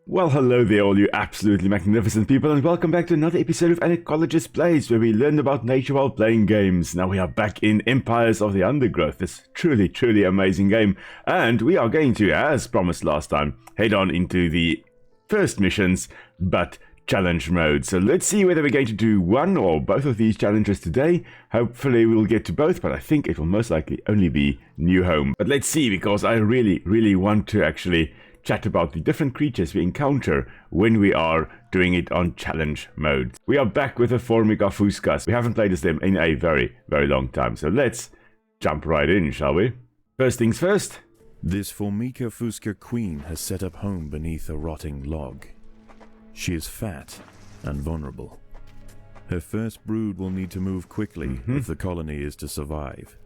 Well, hello there, all you absolutely magnificent people, and welcome back to another episode of An Ecologist Plays, where we learn about nature while playing games. Now we are back in Empires of the Undergrowth, this truly amazing game, and we are going to, as promised last time, head on into the first missions, but challenge mode. So let's see whether we're going to do one or both of these challenges today. Hopefully we'll get to both, but I think it will most likely only be New Home. But let's see, because I really want to actually chat about the different creatures we encounter when we are doing it on challenge mode. We are back with the Formicarium. We haven't played as them in a very long time, so let's jump right in, shall we? First things first. This Formicarium queen has set up home beneath a rotting log. She is fat and vulnerable. Her first brood will need to move quickly if the colony is to survive.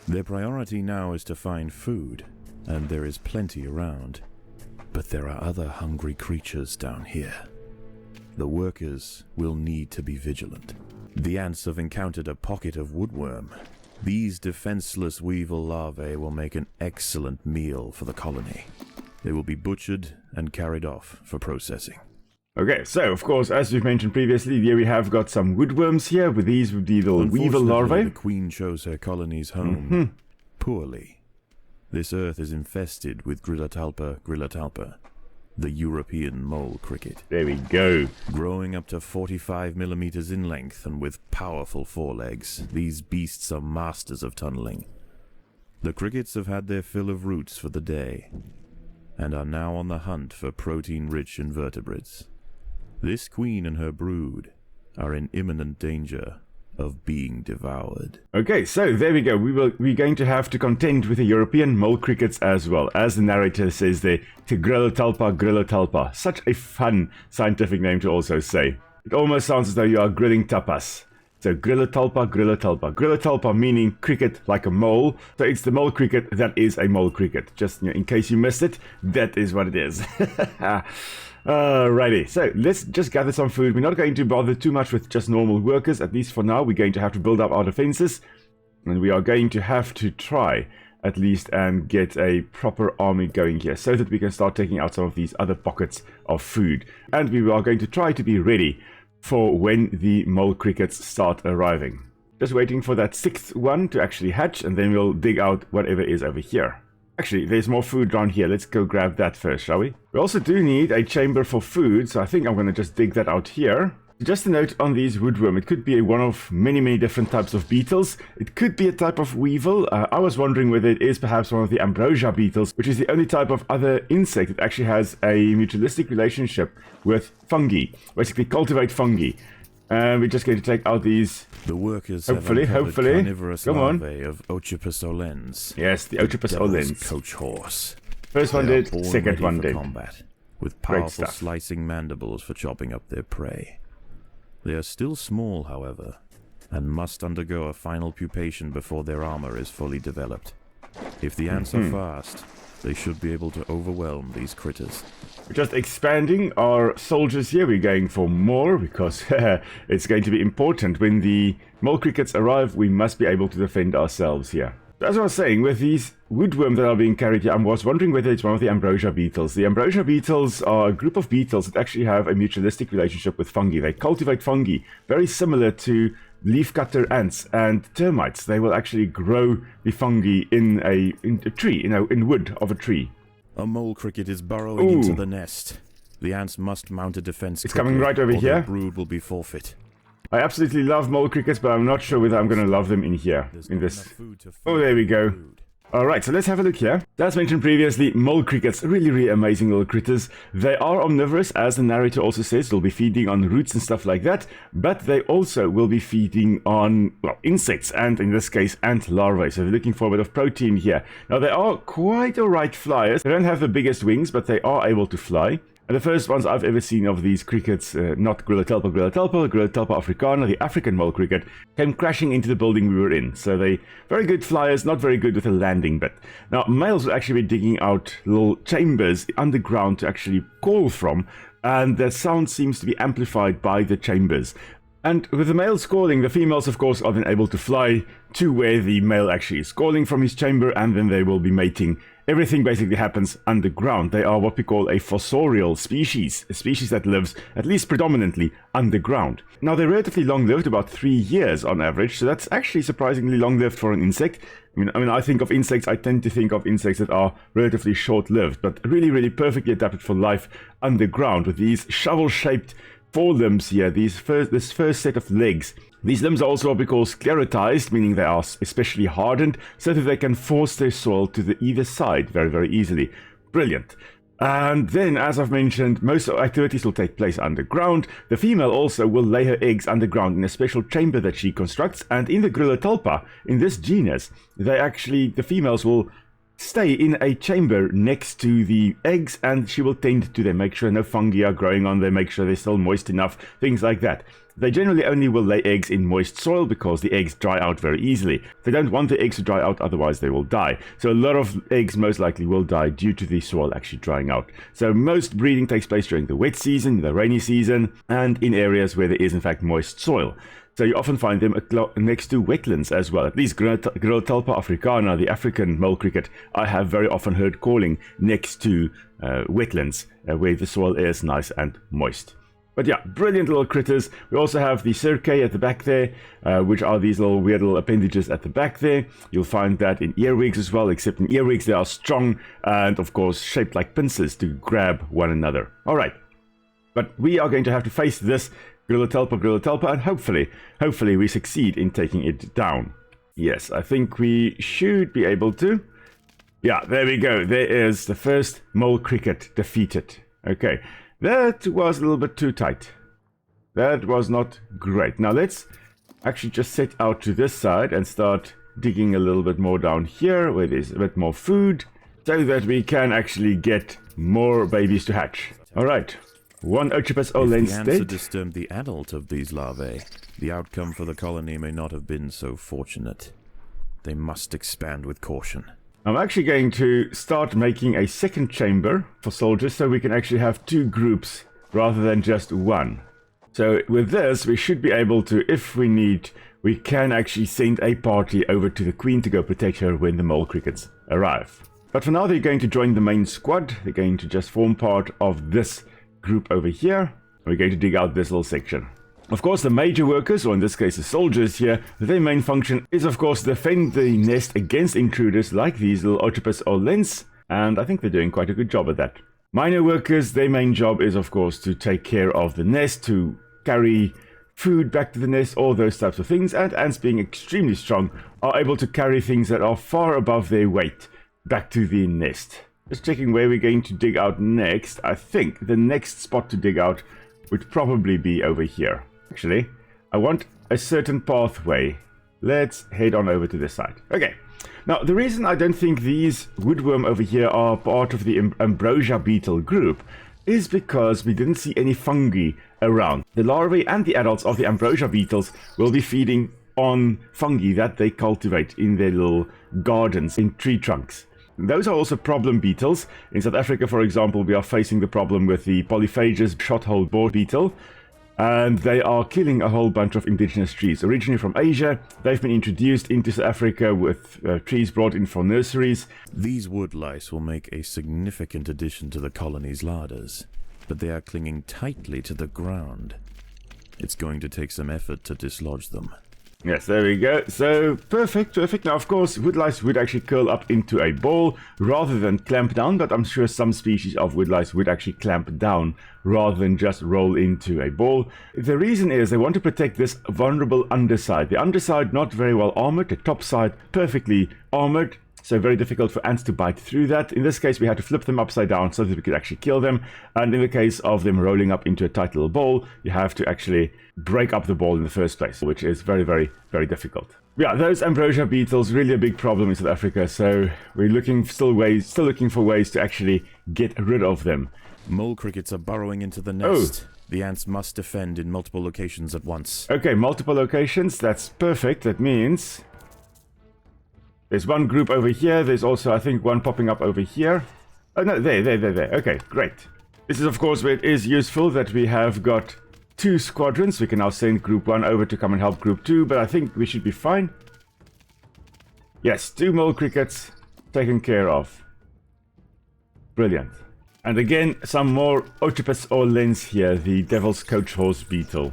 Their priority now is to find food, and there is plenty around. But there are other hungry creatures down here. The workers will need to be vigilant. The ants have encountered a pocket of woodworm. These defenseless weevil larvae will make an excellent meal for the colony. They will be butchered and carried off for processing. Okay, so of course, as we've mentioned previously, here we have got some woodworms here, with these would be the weevil larvae. The queen chose her colony's home poorly. This earth is infested with Grillotalpa, the European mole cricket. There we go. Growing up to 45 millimeters in length and with powerful forelegs, these beasts are masters of tunneling. The crickets have had their fill of roots for the day, and are now on the hunt for protein-rich invertebrates. This queen and her brood are in imminent danger of being devoured. Okay, so there we go. We're going to have to contend with the European mole crickets as well, as the narrator says there, Grillotalpa. Such a fun scientific name to also say. It almost sounds as though you are grilling tapas. So Grillotalpa. Grillotalpa meaning cricket like a mole. So it's the mole cricket that is a mole cricket. Just in case you missed it, that is what it is. Alrighty, so let's just gather some food. We're not going to bother too much with just normal workers, at least for now. We're going to have to build up our defenses, and we are going to have to try at least and get a proper army going here so that we can start taking out some of these other pockets of food. And we are going to try to be ready for when the mole crickets start arriving. Just waiting for that sixth one to actually hatch, and then we'll dig out whatever is over here. Actually, there's more food around here. Let's go grab that first, shall we? We also do need a chamber for food, so I think I'm going to just dig that out here. Just a note on these woodworm, it could be one of many different types of beetles. It could be a type of weevil. I was wondering whether it is perhaps one of the ambrosia beetles, which is the only type of other insect that actually has a mutualistic relationship with fungi. Basically cultivate fungi. And we're just going to take out these. The workers hopefully, carnivorous come on. larvae of Ocypus olens. Yes, the Ocypus olens. Coach horse. First one did, second one did. Combat, with powerful slicing mandibles for chopping up their prey. They are still small, however, and must undergo a final pupation before their armor is fully developed. If the ants are fast, they should be able to overwhelm these critters. We're just expanding our soldiers here. We're going for more because it's going to be important. When the mole crickets arrive, we must be able to defend ourselves here. As I was saying, with these woodworms that are being carried here, I was wondering whether it's one of the ambrosia beetles. The ambrosia beetles are a group of beetles that actually have a mutualistic relationship with fungi. They cultivate fungi, very similar to leafcutter ants and termites. They will actually grow the fungi in a tree, in wood of a tree. A mole cricket is burrowing into the nest. The ants must mount a defense. It's coming right over here. Their brood will be forfeit. I absolutely love mole crickets, but I'm not sure whether I'm going to love them in here, in this. Oh, there we go. Alright, so let's have a look here. As mentioned previously, mole crickets, really amazing little critters. They are omnivorous, as the narrator also says. They'll be feeding on roots and stuff like that, but they also will be feeding on, well, insects, and in this case, ant larvae. So they're looking for a bit of protein here. Now, they are quite alright flyers. They don't have the biggest wings, but they are able to fly. And the first ones I've ever seen of these crickets, not Grillotalpa africana, the African mole cricket, came crashing into the building we were in. So they very good flyers, not very good with a landing bit. Now, males will actually be digging out little chambers underground to actually call from, and their sound seems to be amplified by the chambers. And with the males calling, the females, of course, are then able to fly to where the male actually is calling from his chamber, and then they will be mating everything basically happens underground. They are what we call a fossorial species, a species that lives at least predominantly underground. Now, they're relatively long-lived, about 3 years on average, so that's actually surprisingly long-lived for an insect. I mean, I think of insects, I tend to think of insects that are relatively short-lived, but really, really perfectly adapted for life underground with these shovel-shaped forelimbs here, this first set of legs. These limbs are also what we call sclerotized, meaning they are especially hardened, so that they can force their soil to the either side very, very easily. Brilliant. And then, as I've mentioned, most activities will take place underground. The female also will lay her eggs underground in a special chamber that she constructs, and in the Gryllotulpa, in this genus, the females will stay in a chamber next to the eggs, and she will tend to them, make sure no fungi are growing on them, make sure they're still moist enough, things like that. They generally only will lay eggs in moist soil because the eggs dry out very easily. They don't want the eggs to dry out, otherwise they will die. So a lot of eggs most likely will die due to the soil actually drying out. So most breeding takes place during the wet season, the rainy season, and in areas where there is in fact moist soil. So you often find them next to wetlands as well. At least Gryllotulpa africana, the African mole cricket, I have very often heard calling next to wetlands where the soil is nice and moist. But yeah, brilliant little critters. We also have the cercae at the back there, which are these little weird little appendages at the back there. You'll find that in earwigs as well, except in earwigs they are strong and of course shaped like pincers to grab one another. Alright, but we are going to have to face this Gryllotulpa, and hopefully we succeed in taking it down. Yes, I think we should be able to. Yeah, there we go. There is the first mole cricket defeated. Okay. That was a little bit too tight. That was not great. Now let's actually just set out to this side and start digging a little bit more down here where there's a bit more food so that we can actually get more babies to hatch. Alright. One Otripus olens dead. If the ants had disturbed the adult of these larvae, the outcome for the colony may not have been so fortunate. They must expand with caution. I'm actually going to start making a second chamber for soldiers so we can actually have 2 groups rather than just one. So with this, we should be able to, if we need, we can actually send a party over to the queen to go protect her when the mole crickets arrive. But for now, they're going to join the main squad. They're going to just form part of this group over here. We're going to dig out this little section. Of course, the major workers, or in this case the soldiers here, their main function is of course defend the nest against intruders like these little Otripus olens, and I think they're doing quite a good job at that. Minor workers, their main job is of course to take care of the nest, to carry food back to the nest, all those types of things, and ants being extremely strong are able to carry things that are far above their weight back to the nest. Just checking where we're going to dig out next. I think the next spot to dig out would probably be over here. Actually, I want a certain pathway. Let's head on over to this side. Okay. Now, the reason I don't think these woodworm over here are part of the ambrosia beetle group is because we didn't see any fungi around. The larvae and the adults of the ambrosia beetles will be feeding on fungi that they cultivate in their little gardens in tree trunks. Those are also problem beetles. In South Africa, for example, we are facing the problem with the polyphagous shot-hole boar beetle, and they are killing a whole bunch of indigenous trees. Originally from Asia, they've been introduced into South Africa with trees brought in from nurseries. These woodlice will make a significant addition to the colony's larders, but they are clinging tightly to the ground. It's going to take some effort to dislodge them. Yes, there we go. So, perfect. Now, of course, woodlice would actually curl up into a ball rather than clamp down, but I'm sure some species of woodlice would actually clamp down rather than just roll into a ball. The reason is they want to protect this vulnerable underside. The underside not very well armored, the top side perfectly armored, so very difficult for ants to bite through that. In this case, we had to flip them upside down so that we could actually kill them. And in the case of them rolling up into a tight little ball, you have to actually break up the ball in the first place, which is very, very, very difficult. Yeah, those ambrosia beetles really a big problem in South Africa, so we're still looking for ways to actually get rid of them. Mole crickets are burrowing into the nest. Oh. The ants must defend in multiple locations at once. Okay, multiple locations. That's perfect. That means there's one group over here. There's also, I think, one popping up over here. Oh, no, there. Okay, great. This is, of course, where it is useful that we have got 2 squadrons. We can now send Group 1 over to come and help Group 2, but I think we should be fine. Yes, 2 mole crickets taken care of. Brilliant. And again, some more Otypus orlens here, the Devil's Coach Horse Beetle.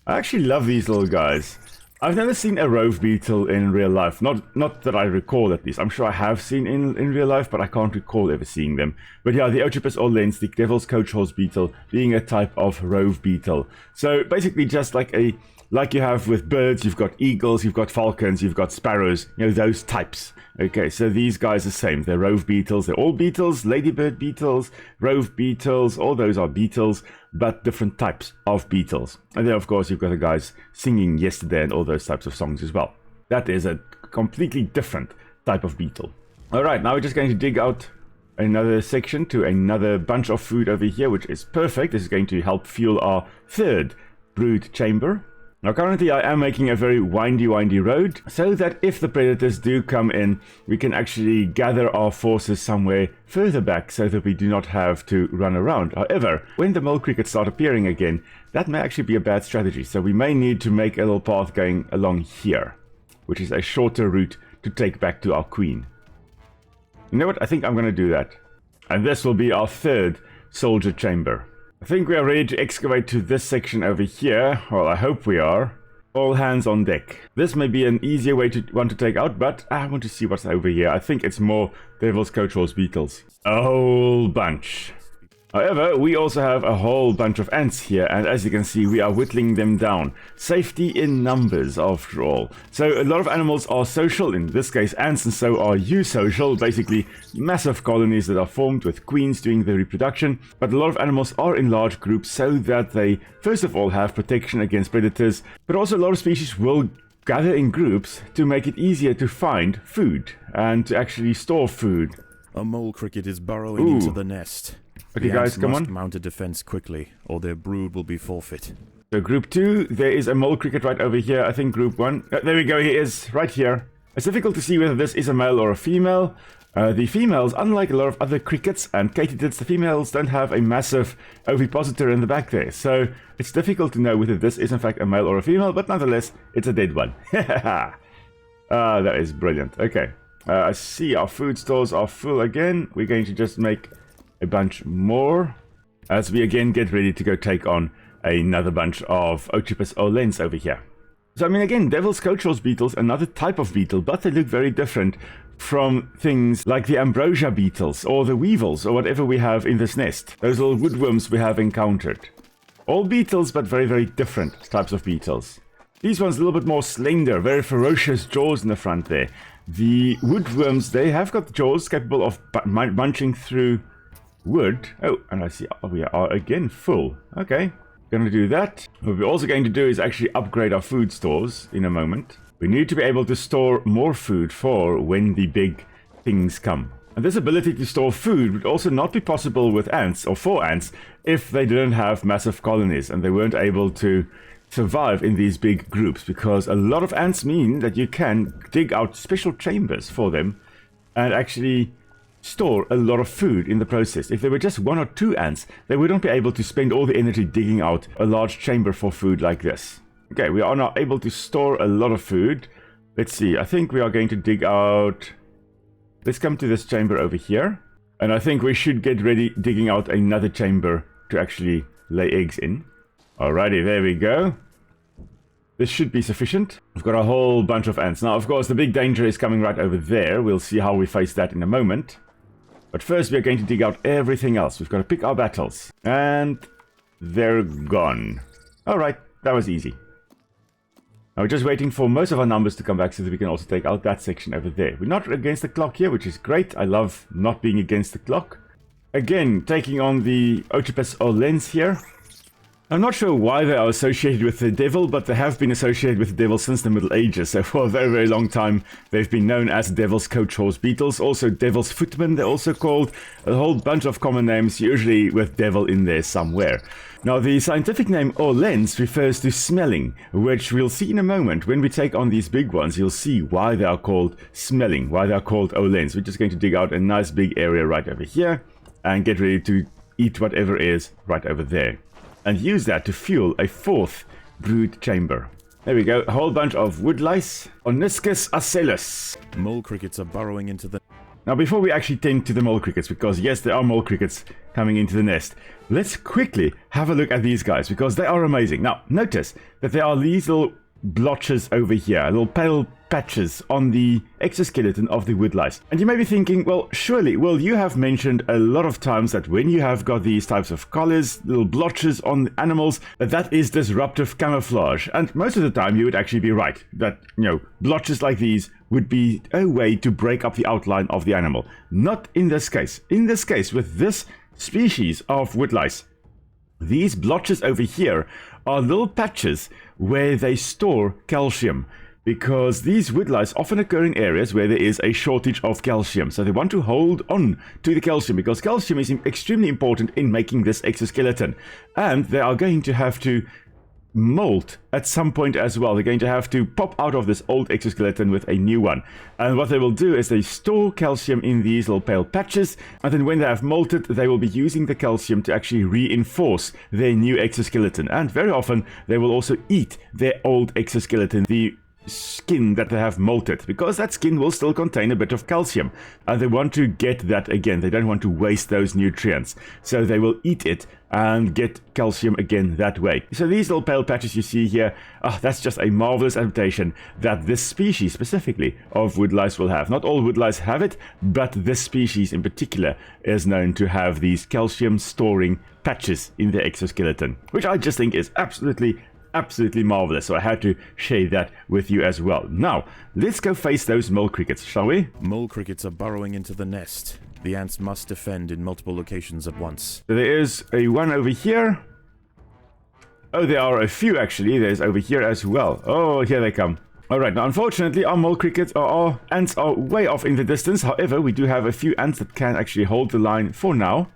I actually love these little guys. I've never seen a rove beetle in real life. Not that I recall, at least. I'm sure I have seen in real life, but I can't recall ever seeing them. But yeah, the Otypus orlens, the Devil's Coach Horse Beetle, being a type of rove beetle. So basically just like you have with birds, you've got eagles, you've got falcons, you've got sparrows, you know, those types. Okay, so these guys are the same. They're rove beetles. They're all beetles, ladybird beetles, rove beetles, all those are beetles, but different types of beetles. And then, of course, you've got the guys singing Yesterday and all those types of songs as well. That is a completely different type of beetle. All right, now we're just going to dig out another section to another bunch of food over here, which is perfect. This is going to help fuel our third brood chamber. Now currently I am making a very windy road, so that if the predators do come in, we can actually gather our forces somewhere further back so that we do not have to run around. However, when the mole crickets start appearing again, that may actually be a bad strategy, so we may need to make a little path going along here, which is a shorter route to take back to our queen. You know what, I think I'm going to do that. And this will be our third soldier chamber. I think we are ready to excavate to this section over here. Well, I hope we are. All hands on deck. This may be an easier way to take out, but I want to see what's over here. I think it's more Devil's Coach Horse beetles. A whole bunch. However, we also have a whole bunch of ants here, and as you can see, we are whittling them down. Safety in numbers, after all. So a lot of animals are social, in this case ants, and so are eusocial, basically massive colonies that are formed with queens doing the reproduction. But a lot of animals are in large groups so that they, first of all, have protection against predators, but also a lot of species will gather in groups to make it easier to find food, and to actually store food. A mole cricket is burrowing into the nest. Okay, the guys, ants come must on. mount a defense quickly, or their brood will be forfeit. So group 2, there is a mole cricket right over here. I think group 1. There we go, he is, right here. It's difficult to see whether this is a male or a female. The females, unlike a lot of other crickets and katydids, the females don't have a massive ovipositor in the back there. So it's difficult to know whether this is in fact a male or a female, but nonetheless, it's a dead one. That is brilliant. Okay, I see our food stores are full again. We're going to just make a bunch more as we again get ready to go take on another bunch of Otypus orlens over here. So I mean, again, Devil's Coach Horse beetles, another type of beetle, but they look very different from things like the ambrosia beetles or the weevils or whatever we have in this nest, those little woodworms we have encountered. All beetles, but very, very different types of beetles. These ones a little bit more slender, very ferocious jaws in the front there. The woodworms, they have got jaws capable of munching through wood. Oh, and I see we are again full. Okay, gonna do that. What we're also going to do is actually upgrade our food stores in a moment. We need to be able to store more food for when the big things come. And this ability to store food would also not be possible with ants or for ants if they didn't have massive colonies and they weren't able to survive in these big groups, because a lot of ants mean that you can dig out special chambers for them and actually store a lot of food in the process. If there were just 1 or 2 ants, they wouldn't be able to spend all the energy digging out a large chamber for food like this. Okay, we are now able to store a lot of food. Let's see, I think we are going to dig out... Let's come to this chamber over here. And I think we should get ready digging out another chamber to actually lay eggs in. Alrighty, there we go. This should be sufficient. We've got a whole bunch of ants. Now, of course, the big danger is coming right over there. We'll see how we face that in a moment. But first, we're going to dig out everything else. We've got to pick our battles. And they're gone. Alright, that was easy. Now we're just waiting for most of our numbers to come back so that we can also take out that section over there. We're not against the clock here, which is great. I love not being against the clock. Again, taking on the Otypus orlens here. I'm not sure why they are associated with the devil, but they have been associated with the devil since the Middle Ages. So for a very, very long time, they've been known as Devil's Coach Horse beetles. Also Devil's Footmen, they're also called. A whole bunch of common names, usually with devil in there somewhere. Now, the scientific name orlens refers to smelling, which we'll see in a moment. When we take on these big ones, you'll see why they are called smelling, why they are called orlens. We're just going to dig out a nice big area right over here and get ready to eat whatever is right over there. And use that to fuel a 4th brood chamber. There we go, a whole bunch of woodlice. Oniscus acellus. Mole crickets are burrowing into the... Now, before we actually tend to the mole crickets, because yes, there are mole crickets coming into the nest, let's quickly have a look at these guys, because they are amazing. Now, notice that there are these little blotches over here, little pale patches on the exoskeleton of the woodlice. And you may be thinking, well, surely, well, you have mentioned a lot of times that when you have got these types of collars, little blotches on animals, that is disruptive camouflage. And most of the time you would actually be right, that, you know, blotches like these would be a way to break up the outline of the animal. Not in this case. In this case, with this species of woodlice, these blotches over here are little patches where they store calcium, because these woodlice often occur in areas where there is a shortage of calcium. So they want to hold on to the calcium, because calcium is extremely important in making this exoskeleton. And they are going to have to molt at some point as well. They're going to have to pop out of this old exoskeleton with a new one. And what they will do is they store calcium in these little pale patches, and then when they have molted, they will be using the calcium to actually reinforce their new exoskeleton. And very often they will also eat their old exoskeleton, the skin that they have molted, because that skin will still contain a bit of calcium, and they want to get that again. They don't want to waste those nutrients, so they will eat it and get calcium again that way. So these little pale patches you see here, that's just a marvelous adaptation that this species specifically of woodlice will have. Not all woodlice have it, but this species in particular is known to have these calcium storing patches in their exoskeleton, which I just think is absolutely marvelous. So I had to share that with you as well. Now, let's go face those mole crickets, shall we? Mole crickets are burrowing into the nest. The ants must defend in multiple locations at once. So there is a one over here. Oh, there are a few actually. There's over here as well. Oh, here they come. Alright, now unfortunately our mole crickets or our ants are way off in the distance. However, we do have a few ants that can actually hold the line for now.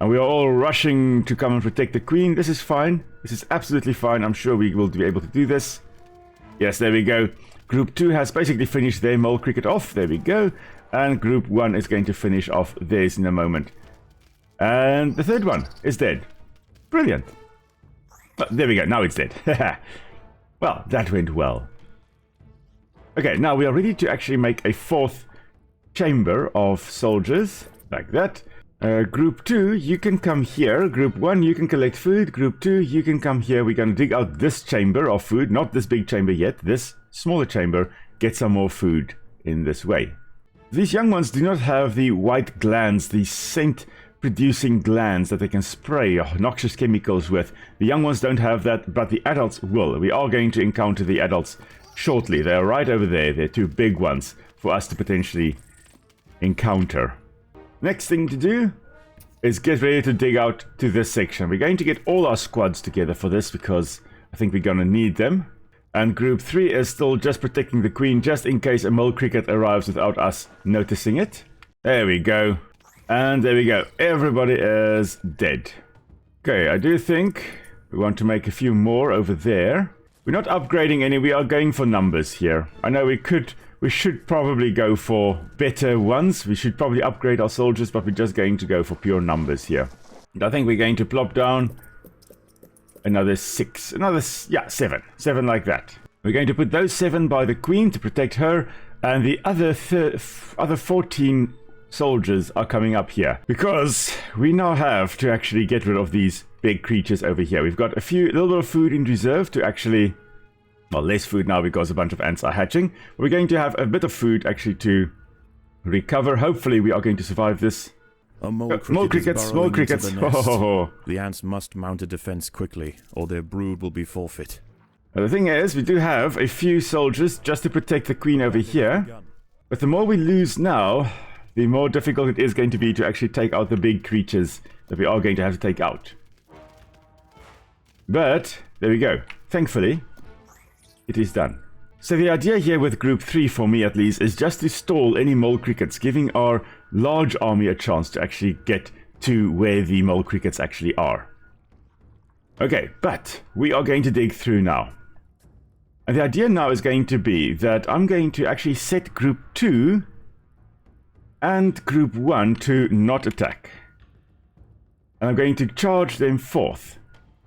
And we are all rushing to come and protect the queen. This is fine. This is absolutely fine. I'm sure we will be able to do this. Yes, there we go. Group 2 has basically finished their mole cricket off. There we go. And Group 1 is going to finish off theirs in a moment. And the third one is dead. Brilliant. Oh, there we go. Now it's dead. Well, that went well. Okay, now we are ready to actually make a fourth chamber of soldiers. Like that. Group 2, you can come here. Group 1, you can collect food. Group 2, you can come here. We're going to dig out this chamber of food. Not this big chamber yet. This smaller chamber. Get some more food in this way. These young ones do not have the white glands, the scent-producing glands that they can spray noxious chemicals with. The young ones don't have that, but the adults will. We are going to encounter the adults shortly. They're right over there. They're two big ones for us to potentially encounter. Next thing to do is get ready to dig out to this section. We're going to get all our squads together for this because I think we're going to need them. And Group 3 is still just protecting the queen just in case a mole cricket arrives without us noticing it. There we go. And there we go. Everybody is dead. Okay, I do think we want to make a few more over there. We're not upgrading any. We are going for numbers here. I know we should probably go for better ones. We should probably upgrade our soldiers, but we're just going to go for pure numbers here. And I think we're going to plop down another 6. Yeah, 7. 7 like that. We're going to put those 7 by the queen to protect her, and the other 14 soldiers are coming up here. Because we now have to actually get rid of these big creatures over here. We've got a little bit of food in reserve to actually... Well, less food now because a bunch of ants are hatching. We're going to have a bit of food actually to recover. Hopefully we are going to survive this. Mole crickets. The ants must mount a defense quickly, or their brood will be forfeit. The thing is, we do have a few soldiers just to protect the queen over here. But the more we lose now, the more difficult it is going to be to actually take out the big creatures that we are going to have to take out. But, there we go. Thankfully, it is done. So the idea here with Group 3, for me at least, is just to stall any mole crickets, giving our large army a chance to actually get to where the mole crickets actually are. Okay, but we are going to dig through now. And the idea now is going to be that I'm going to actually set Group 2 and Group 1 to not attack. And I'm going to charge them forth.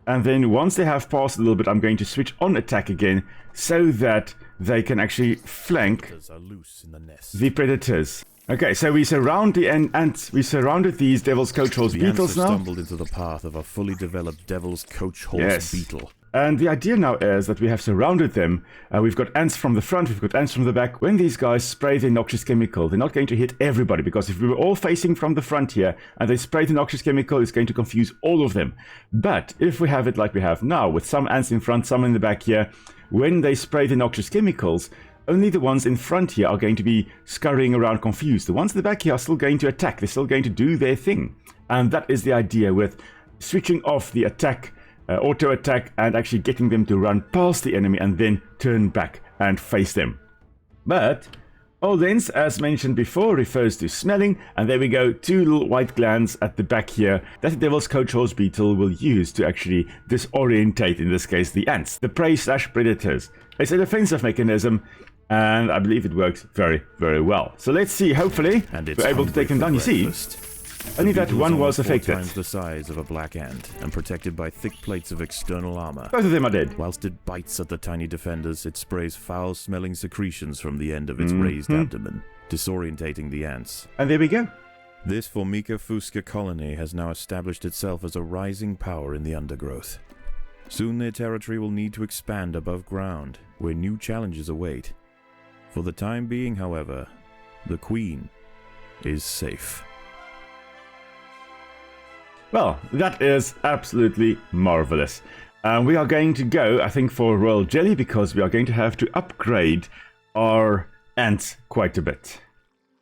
And then once they have passed a little bit, I'm going to switch on attack again so that they can actually flank the predators. Okay, so we surround the ants. We surrounded these devil's coach horse The beetles ants have now. stumbled into the path of a fully developed devil's coach horse beetle. And the idea now is that we have surrounded them. We've got ants from the front, we've got ants from the back. When these guys spray the noxious chemical, they're not going to hit everybody, because if we were all facing from the front here and they spray the noxious chemical, it's going to confuse all of them. But if we have it like we have now, with some ants in front, some in the back here, when they spray the noxious chemicals, only the ones in front here are going to be scurrying around confused. The ones in the back here are still going to attack. They're still going to do their thing. And that is the idea with switching off the attack, auto attack, and actually getting them to run past the enemy and then turn back and face them. But Oldens, as mentioned before, refers to smelling, and there we go, 2 little white glands at the back here that the devil's coach horse beetle will use to actually disorientate, in this case, the ants, the prey/predators. It's a defensive mechanism, and I believe it works very, very well. So let's see, hopefully we're able to take them down. You see, only that one was affected. 4 times the size of a black ant and protected by thick plates of external armor. Both of them are dead. Whilst it bites at the tiny defenders, it sprays foul-smelling secretions from the end of its raised abdomen, disorientating the ants. And there we go. This Formica fusca colony has now established itself as a rising power in the undergrowth. Soon their territory will need to expand above ground, where new challenges await. For the time being, however, the Queen is safe. Well, that is absolutely marvelous. We are going to go, I think, for royal jelly, because we are going to have to upgrade our ants quite a bit.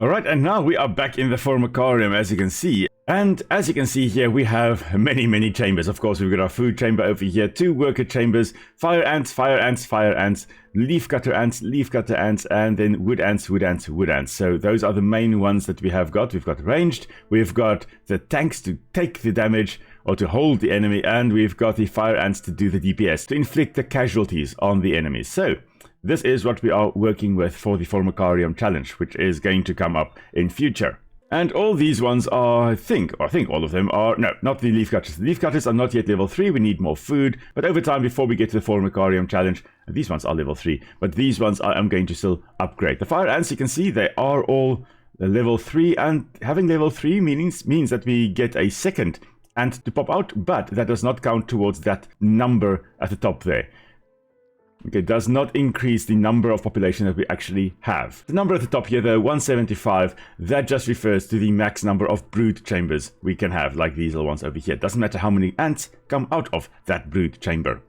Alright, and now we are back in the Formicarium, as you can see. And as you can see here, we have many, many chambers. Of course, we've got our food chamber over here, 2 worker chambers, fire ants, fire ants, fire ants, leaf cutter ants, and then wood ants, wood ants, wood ants. So those are the main ones that we have got. We've got ranged, we've got the tanks to take the damage or to hold the enemy, and we've got the fire ants to do the DPS, to inflict the casualties on the enemies. So this is what we are working with for the Formicarium challenge, which is going to come up in future. And all these ones are, I think all of them are, no, not the leaf cutters. The leaf cutters are not yet level 3, we need more food, but over time, before we get to the Formicarium challenge, these ones are level 3, but these ones I'm going to still upgrade. The fire ants, you can see, they are all level 3, and having level 3 means that we get a second ant to pop out, but that does not count towards that number at the top there. Okay, it does not increase the number of population that we actually have. The number at the top here, the 175, that just refers to the max number of brood chambers we can have, like these little ones over here. It doesn't matter how many ants come out of that brood chamber.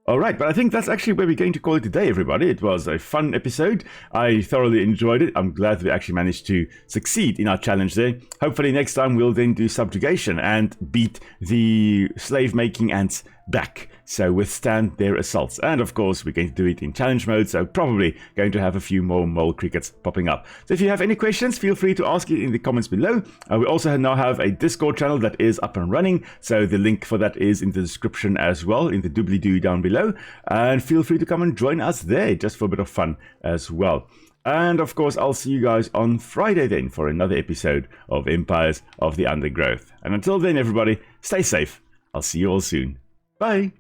Alright, but I think that's actually where we're going to call it today, everybody. It was a fun episode. I thoroughly enjoyed it. I'm glad we actually managed to succeed in our challenge there. Hopefully next time we'll then do subjugation and beat the slave-making ants back, so withstand their assaults. And of course, we're going to do it in challenge mode, so probably going to have a few more mole crickets popping up. So if you have any questions, feel free to ask it in the comments below. We also now have a Discord channel that is up and running, so the link for that is in the description as well, in the doobly-doo down below. And feel free to come and join us there, just for a bit of fun as well. And of course, I'll see you guys on Friday then for another episode of Empires of the Undergrowth. And until then, everybody, stay safe. I'll see you all soon. Bye.